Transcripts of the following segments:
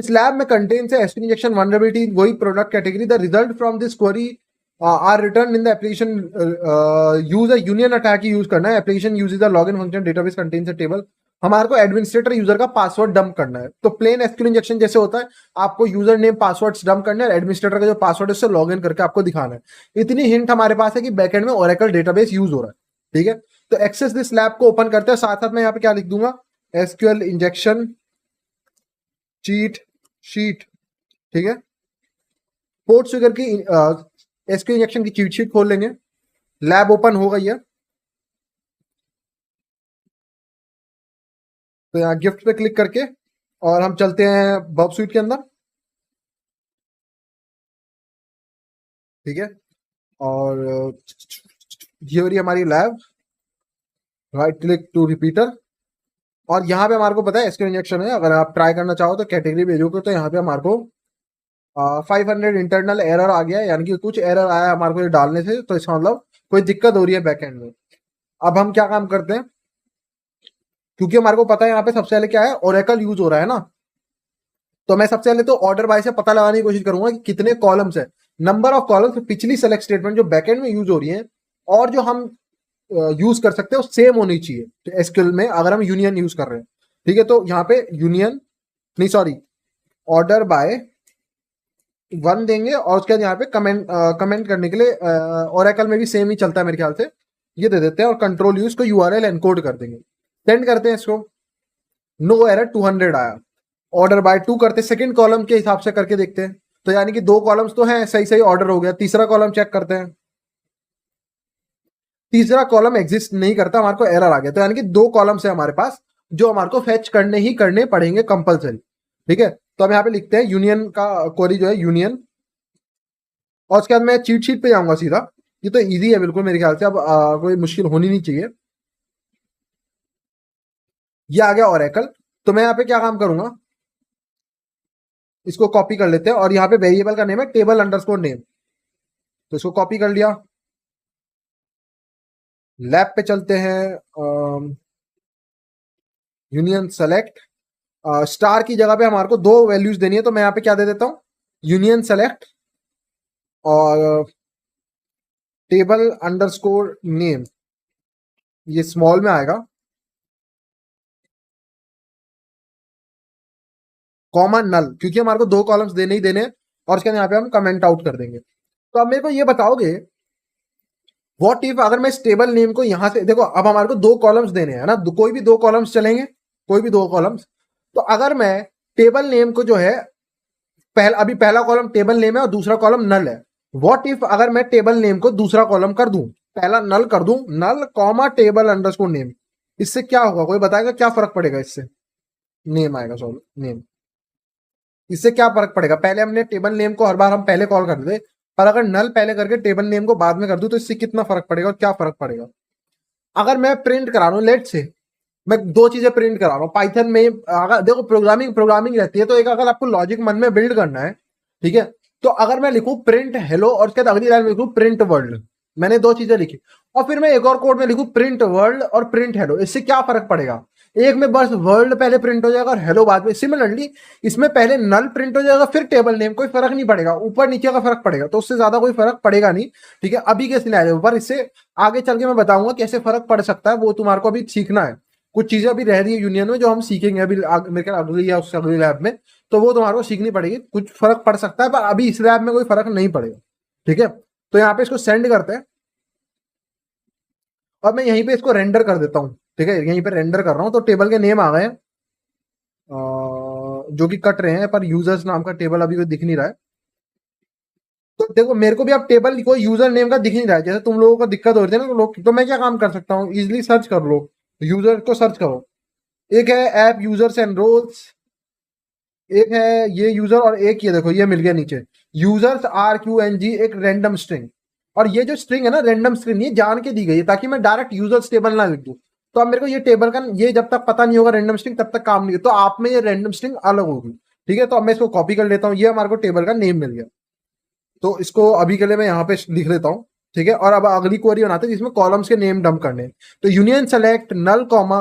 This lab में contains SQL injection vulnerability वही product category the result from this query are return in the application use a union attack use करना है application use the login function database contains a table हमारे को administrator user का password dump करना है तो plane SQL injection जैसे होता है आपको यूजर नेम पासवर्ड्स डंप करना है एडमिनिस्ट्रेटर का जो पासवर्ड है उससे लॉगिन करके आपको दिखाना है इतनी हिंट हमारे पास है कि बैकएंड में ओरेकल डेटाबेस यूज हो रहा है ठीक है तो एक्सेस दिस लैब को ओपन करते हैं साथ साथ में यहाँ पे क्या लिख दूंगा एसक्यूएल इंजेक्शन चीट शीट ठीक है पोर्ट फिगर की एसक्यूएल इंजेक्शन की चीट शीट खोल लेंगे लैब ओपन हो गई है तो यहाँ गिफ्ट पे क्लिक करके और हम चलते हैं बर्ब स्वीट के अंदर ठीक है और ये हो रही हमारी lab right click to repeater और यहाँ पे हमारे को पता है एसक्यूएल इंजेक्शन है अगर आप ट्राई करना चाहो तो कैटेगरी भेजोगे तो यहाँ पे हमारे को 500 इंटरनल एरर आ गया यानी कि कुछ एरर आया हमारे को ये डालने से तो इसका मतलब कोई दिक्कत हो रही है बैकएंड में अब हम क्या काम करते हैं क्योंकि हमारे को पता है यहाँ पे सबसे पहले क्या है ओरेकल यूज हो रहा है ना तो मैं सबसे पहले तो ऑर्डर बाय से पता लगाने की कोशिश करूंगा कि कितने कॉलम्स है नंबर ऑफ कॉलम्स पिछली सेलेक्ट स्टेटमेंट जो बैकएंड में यूज हो रही है और जो हम यूज कर सकते हैं वो सेम होनी चाहिए तो एसक्यूएल में अगर हम यूनियन यूज कर रहे हैं ठीक है तो यहाँ पे यूनियन नहीं सॉरी ऑर्डर बाय 1 देंगे और उसके बाद यहाँ पे कमेंट करने के लिए ओरेकल में भी सेम ही चलता है मेरे ख्याल से ये दे देते हैं और कंट्रोल यूज को यूआरएल एनकोड कर देंगे सेंड करते हैं इसको नो एरर 200 आया ऑर्डर बाय 2 करते सेकंड कॉलम के हिसाब से करके देखते हैं तो यानी कि 2 कॉलम्स तो हैं सही सही ऑर्डर हो गया तीसरा कॉलम चेक करते हैं तीसरा कॉलम एग्जिस्ट नहीं करता हमारे को एरर आ गया तो यानी कि 2 कॉलम्स है हमारे पास जो हमारे को फेच करने ही करने पड़ेंगे कंपलसरी ठीक है तो हम यहाँ पे लिखते हैं यूनियन का क्वेरी जो है यूनियन और उसके बाद मैं चीट शीट पे जाऊंगा सीधा ये तो इजी है बिल्कुल मेरे ख्याल से अब कोई मुश्किल होनी नहीं चाहिए ये आ गया ओरेकल तो मैं यहाँ पे क्या काम करूंगा इसको कॉपी कर लेते हैं और यहाँ पे वेरिएबल का नेम है टेबल अंडरस्कोर नेम तो इसको कॉपी कर लिया लैब पे चलते हैं यूनियन सेलेक्ट स्टार की जगह पे हमारे को 2 वैल्यूज देनी है तो मैं यहाँ पे क्या दे देता हूँ यूनियन सेलेक्ट और टेबल अंडरस्कोर नेम ये स्मॉल में आएगा कॉमा नल क्योंकि हमारे को 2 कॉलम्स देने ही देने और उसके यहाँ पे हम कमेंट आउट कर देंगे तो अब मेरे को ये बताओगे व्हाट इफ अगर मैं इस टेबल नेम को यहां से देखो अब हमारे को 2 कॉलम्स देने हैं ना कोई भी 2 कॉलम्स चलेंगे कोई भी 2 कॉलम्स तो अगर मैं टेबल नेम को जो है अभी पहला कॉलम टेबल नेम है और दूसरा कॉलम नल है व्हाट इफ अगर मैं टेबल नेम को दूसरा कॉलम कर दूं पहला नल कर दूं नल कॉमा टेबल अंडरस्कोर नेम इससे क्या होगा कोई बताएगा क्या फर्क पड़ेगा इससे नेम आएगा सॉरी नेम इससे क्या फर्क पड़ेगा पहले हमने टेबल नेम को हर बार हम पहले कॉल कर दे पर अगर नल पहले करके टेबल नेम को बाद में कर दूं तो इससे कितना फर्क पड़ेगा और क्या फर्क पड़ेगा अगर मैं प्रिंट करा रहा हूं लेट से मैं 2 चीजें प्रिंट करा रहा हूं पाइथन में अगर देखो प्रोग्रामिंग रहती है तो एक अगर आपको लॉजिक मन में बिल्ड करना है ठीक है तो अगर मैं लिखूं प्रिंट हेलो और उसके बाद अगली लाइन में लिखूं प्रिंट वर्ल्ड मैंने 2 चीजें लिखी और फिर मैं एक और कोड में लिखूं प्रिंट वर्ल्ड और प्रिंट हेलो इससे क्या फर्क पड़ेगा एक में बस वर्ल्ड पहले प्रिंट हो जाएगा और हेलो बाद में सिमिलरली इसमें पहले नल प्रिंट हो जाएगा फिर टेबल नेम कोई फर्क नहीं पड़ेगा ऊपर नीचे का फर्क पड़ेगा तो उससे ज्यादा कोई फर्क पड़ेगा नहीं ठीक है अभी के सिनेरियो पर इससे आगे चल के मैं बताऊंगा कैसे फर्क पड़ सकता है वो तुम्हारे को अभी सीखना है कुछ चीजें अभी रह रही है यूनियन में जो हम सीखेंगे अभी मेरे ख्याल अगली या उससे अगली लैब में तो वो तुम्हारे को सीखनी पड़ेगी कुछ फर्क पड़ सकता है पर अभी इस लैब में कोई फर्क नहीं पड़ेगा ठीक है तो यहाँ पे इसको सेंड करते हैं और मैं यहीं पे इसको रेंडर कर देता हूँ ठीक है यहीं पे रेंडर कर रहा हूँ तो टेबल के नेम आ गए जो कि कट रहे हैं पर यूजर्स नाम का टेबल अभी कोई दिख नहीं रहा है तो देखो मेरे को भी अब टेबल कोई यूजर नेम का दिख नहीं रहा है जैसे तुम लोगों को दिक्कत हो रही है ना लोग तो मैं क्या काम कर सकता हूँ इजिली सर्च कर लो यूजर को सर्च करो एक है ऐप यूजर्स एंड रोल्स एक है ये यूजर और एक ये देखो ये मिल गया नीचे यूजर्स RQNG एक रैंडम स्ट्रिंग और ये जो स्ट्रिंग है ना रैंडम स्ट्रिंग ये जान के दी गई है ताकि मैं डायरेक्ट यूजर्स टेबल ना लिख दूं तो अब मेरे को ये टेबल का ये जब तक पता नहीं होगा रैंडम स्ट्रिंग तब तक काम नहीं तो आप में ये रैंडम स्ट्रिंग अलग होगी ठीक है तो अब मैं इसको कॉपी कर लेता हूँ ये हमारे को टेबल का नेम मिल गया तो इसको अभी के लिए मैं यहाँ पे लिख लेता हूँ ठीक है और अब अगली क्वेरी बनाते हैं जिसमें कॉलम्स के नेम डंप करने हैं तो union select null comma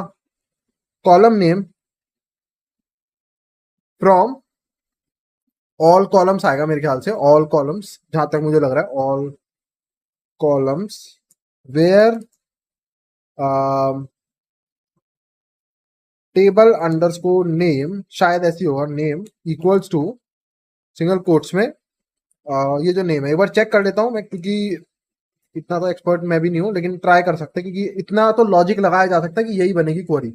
column name from all columns आएगा मेरे ख्याल से, ऑल कॉलम्स जहां तक मुझे लग रहा है, all columns where table underscore name, शायद ऐसी होगा, name equals to single quotes में ये जो नेम है, एक बार चेक कर लेता हूँ मैं, क्योंकि इतना तो एक्सपर्ट मैं भी नहीं हूँ, लेकिन ट्राई कर सकते हैं, क्योंकि इतना तो लॉजिक लगाया जा सकता है कि यही बनेगी क्वेरी।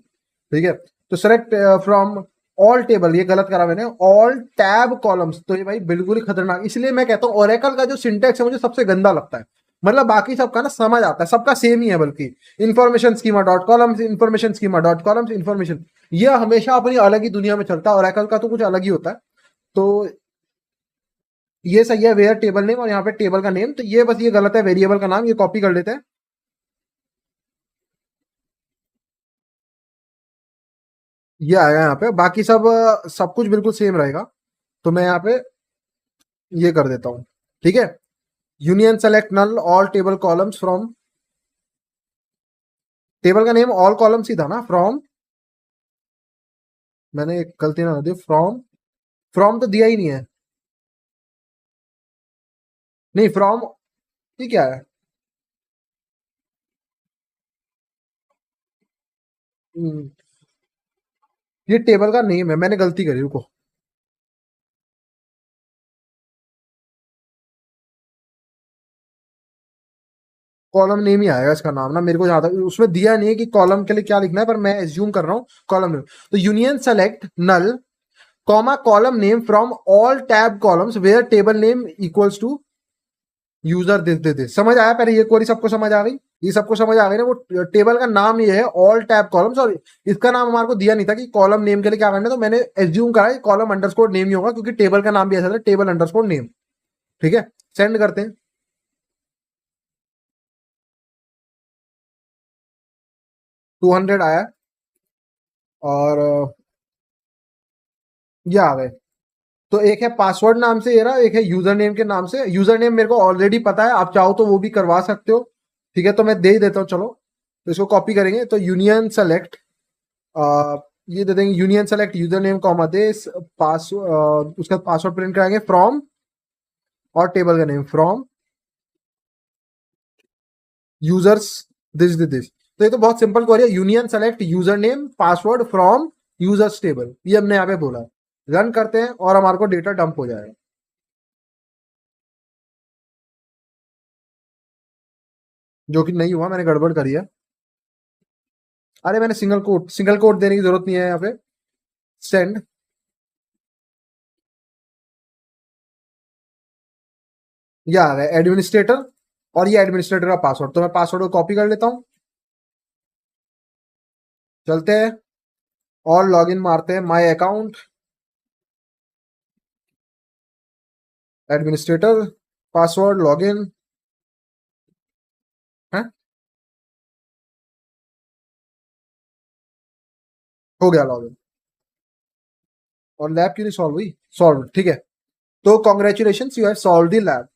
ठीक है, तो सेलेक्ट फ्रॉम ऑल टेबल, ये गलत करा मैंने, ऑल टैब कॉलम्स, तो ये भाई बिल्कुल ही खतरनाक, इसलिए मैं कहता हूँ ओरेकल का जो सिंटेक्स है मुझे सबसे गंदा लगता है। मतलब बाकी सबका ना समझ आता है, सबका सेम ही है, बल्कि information schema dot columns, information schema dot columns, information, ये हमेशा अपनी अलग ही दुनिया में चलता है, ओरेकल का तो कुछ अलग ही होता है। तो ये सही है, वेयर टेबल नेम, और यहाँ पे टेबल का नेम, तो ये बस ये गलत है, वेरिएबल का नाम, ये कॉपी कर लेते हैं। ये आएगा यहाँ पे, बाकी सब सब कुछ बिल्कुल सेम रहेगा, तो मैं यहाँ पे ये कर देता हूँ। ठीक है, union select null all table columns from, table का नेम ऑल कॉलम्स ही था ना, फ्रॉम, मैंने एक गलती ना दी, फ्रॉम, फ्रॉम तो दिया ही नहीं है, नहीं फ्रॉम, ये क्या है? हम्म, ये टेबल का नेम है, मैंने गलती करी, रुको, कॉलम नेम ही आएगा इसका नाम ना, मेरे को ज्यादा उसमें दिया नहीं है कि कॉलम के लिए क्या लिखना है, पर मैं एज्यूम कर रहा हूँ कॉलम नेम। तो union select null comma column name from all tab columns where table name equals to user this समझ आया? पहले ये क्वेरी सबको समझ आ गई, ये सबको समझ आ गई ना, वो टेबल का नाम ये है ऑल टैब कॉलम्स, और इसका नाम हमारे को दिया नहीं था कि कॉलम नेम के लिए क्या करना है, तो मैंने एज्यूम करा कॉलम अंडरस्कोर नेम ही होगा, क्योंकि टेबल का नाम भी ऐसा था, टेबल अंडरस्कोर नेम। ठीक है, सेंड करते हैं। 200 आया, और ये आ गए। तो एक है पासवर्ड नाम से ये रहा, एक है यूजर नेम के नाम से, यूजर नेम मेरे को ऑलरेडी पता है, आप चाहो तो वो भी करवा सकते हो। ठीक है, तो मैं दे ही देता हूँ, चलो, तो इसको कॉपी करेंगे, तो यूनियन सेलेक्ट, ये दे देंगे union select user name comma this pass, उसका पासवर्ड प्रिंट कराएंगे फ्रॉम, और टेबल का नेम फ्रॉम यूजर्स दिस। तो ये तो बहुत सिंपल क्वेरी है, union select user name password from users table, ये हमने यहाँ पे बोला। रन करते हैं और हमारे को डेटा डंप हो जाएगा, जो कि नहीं हुआ, मैंने गड़बड़ करी है। अरे मैंने सिंगल कोट देने की जरूरत नहीं है यहाँ पे, सेंड, ये आ गया एडमिनिस्ट्रेटर, और ये एडमिनिस्ट्रेटर का पासवर्ड, तो मैं पासवर्ड को कॉपी कर लेता हूँ, चलते हैं और लॉगिन मारते हैं my account, administrator, password, login है, हो गया लॉगिन, और लैब क्यों नहीं सॉल्व हुई? सॉल्व, ठीक है, तो congratulation you have solve the lab.